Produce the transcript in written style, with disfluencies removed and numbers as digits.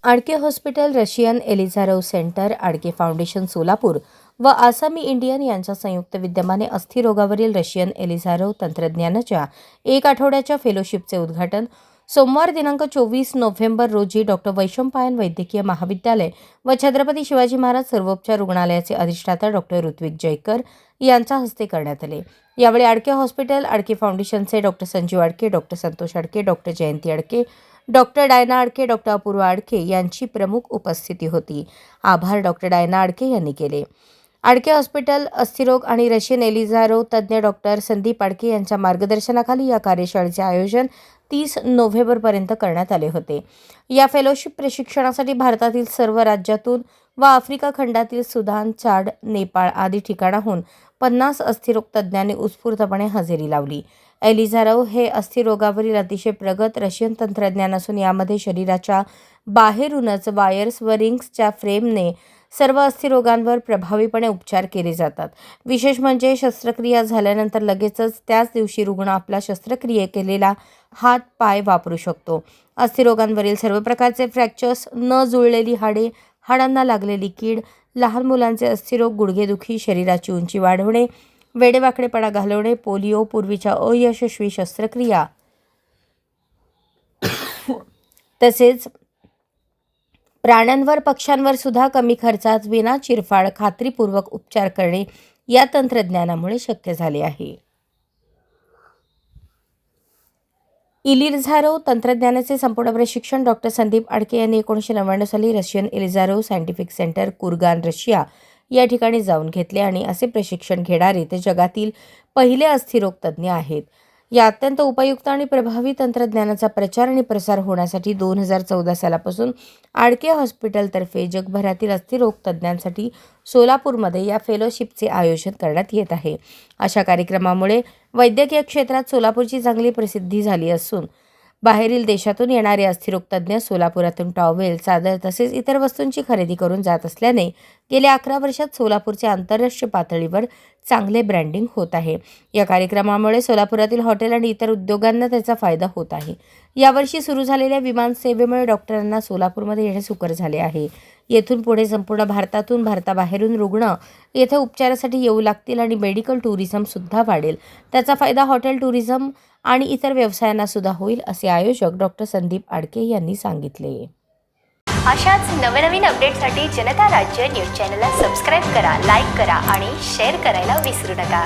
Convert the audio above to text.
Adke hospital, Russian Ilizarov centre, Adke foundation Solapur व आसामी Indian यांच्या संयुक्त विद्यमाने अस्थिरोगावरील रशियन एलिझारोव्ह तंत्रज्ञानाच्या 1 आठवड्याच्या फेलोशिपचे उद्घाटन सोमवार दिनांक 24 नोव्हेंबर रोजी डॉक्टर वैशंपायन वैद्यकीय महाविद्यालय व छत्रपती शिवाजी महाराज सर्वोपचार रुग्णालयाचे अधिष्ठाता डॉक्टर ऋत्विक जयकर यांच्या हस्ते करण्यात आले। यावेळी आडके हॉस्पिटल, आडके फाउंडेशनचे doctor Sanjeev Adke, doctor Santosh Adke, doctor Jayanti Adke, doctor Diana Adke, doctor Apoorva Adke यांची प्रमुख उपस्थिती होती। आभार डॉक्टर डायना आडके यांनी केले। आडके हॉस्पिटल, अस्थिरोग आणि रशियन एलिझारोव्ह तज्ज्ञ डॉक्टर संदीप आडके यांच्या मार्गदर्शनाखाली या कार्यशाळेचे आयोजन 30 नोव्हेंबरपर्यंत करण्यात आले होते। या फेलोशिप प्रशिक्षणासाठी भारतातील सर्व राज्यातून व आफ्रिका खंडातील सुदान, चाड, नेपाळ आदी ठिकाणाहून 50 अस्थिरोग तज्ज्ञांनी उत्स्फूर्तपणे हजेरी लावली। एलिझारोव्ह हे अस्थिरोगावरील अतिशय प्रगत रशियन तंत्रज्ञान असून यामध्ये शरीराच्या बाहेरूनच वायर्स व रिंग्सच्या फ्रेमने सर्व अस्थिरोगांवर प्रभावीपणे उपचार केले जातात। विशेष म्हणजे शस्त्रक्रिया झाल्यानंतर लगेचच त्याच दिवशी रुग्ण आपला शस्त्रक्रिये केलेला हात, पाय वापरू शकतो। अस्थिरोगांवरील सर्व प्रकारचे फ्रॅक्चर्स, न जुळलेली हाडे, हाडांना लागलेली कीड, लहान मुलांचे अस्थिरोग, गुडघेदुखी, शरीराची उंची वाढवणे, वेडेवाकडेपणा घालवणे, पोलिओ, पूर्वीच्या अयशस्वी शस्त्रक्रिया तसेच प्राण्यांवर, पक्ष्यांवर सुद्धा कमी खर्चात विना चिरफाड खात्रीपूर्वक उपचार करणे या तंत्रज्ञानामुळे शक्य झाले आहे। एलिझारोव्ह तंत्रज्ञानाचे संपूर्ण प्रशिक्षण डॉक्टर संदीप आडके यांनी 1999 साली रशियन एलिझारोव्ह सायंटिफिक सेंटर, कुर्गान, रशिया या ठिकाणी जाऊन घेतले आणि असे प्रशिक्षण घेणारे ते जगातील पहिले अस्थिरोग तज्ज्ञ आहेत। या अत्यंत उपयुक्त आणि प्रभावी तंत्रज्ञानाचा प्रचार आणि प्रसार होण्यासाठी 2014 सालापासून आडके हॉस्पिटलतर्फे जगभरातील अस्थिरोग तज्ज्ञांसाठी सोलापूरमध्ये या फेलोशिपचे आयोजन करण्यात येत आहे। अशा कार्यक्रमामुळे वैद्यकीय क्षेत्रात सोलापूरची चांगली प्रसिद्धी झाली असून बाहेरील देशातून येणारे अस्थिरोग तज्ज्ञ सोलापुरातून टॉवेल, चादर तसेच इतर वस्तूंची खरेदी करून जात असल्याने गेल्या 11 वर्षात सोलापूरचे आंतरराष्ट्रीय पातळीवर चांगले ब्रँडिंग होत आहे। या कार्यक्रमामुळे सोलापुरातील हॉटेल आणि इतर उद्योगांना त्याचा फायदा होत आहे। यावर्षी सुरू झालेल्या विमान सेवेमुळे डॉक्टरांना सोलापूरमध्ये येणे सुकर झाले आहे। येथून पुढे संपूर्ण भारतातून, भारताबाहेरून रुग्ण येथे उपचारासाठी येऊ लागतील आणि मेडिकल टुरिझम सुद्धा वाढेल। त्याचा फायदा हॉटेल टुरिझम आणि इतर व्यवसायांना सुद्धा होईल, असे आयोजक डॉक्टर संदीप आडके यांनी सांगितले। अशाच नवनवीन अपडेटसाठी जनता राज्य न्यूज चॅनलला सबस्क्राईब करा, लाईक करा आणि शेअर करायला विसरू नका।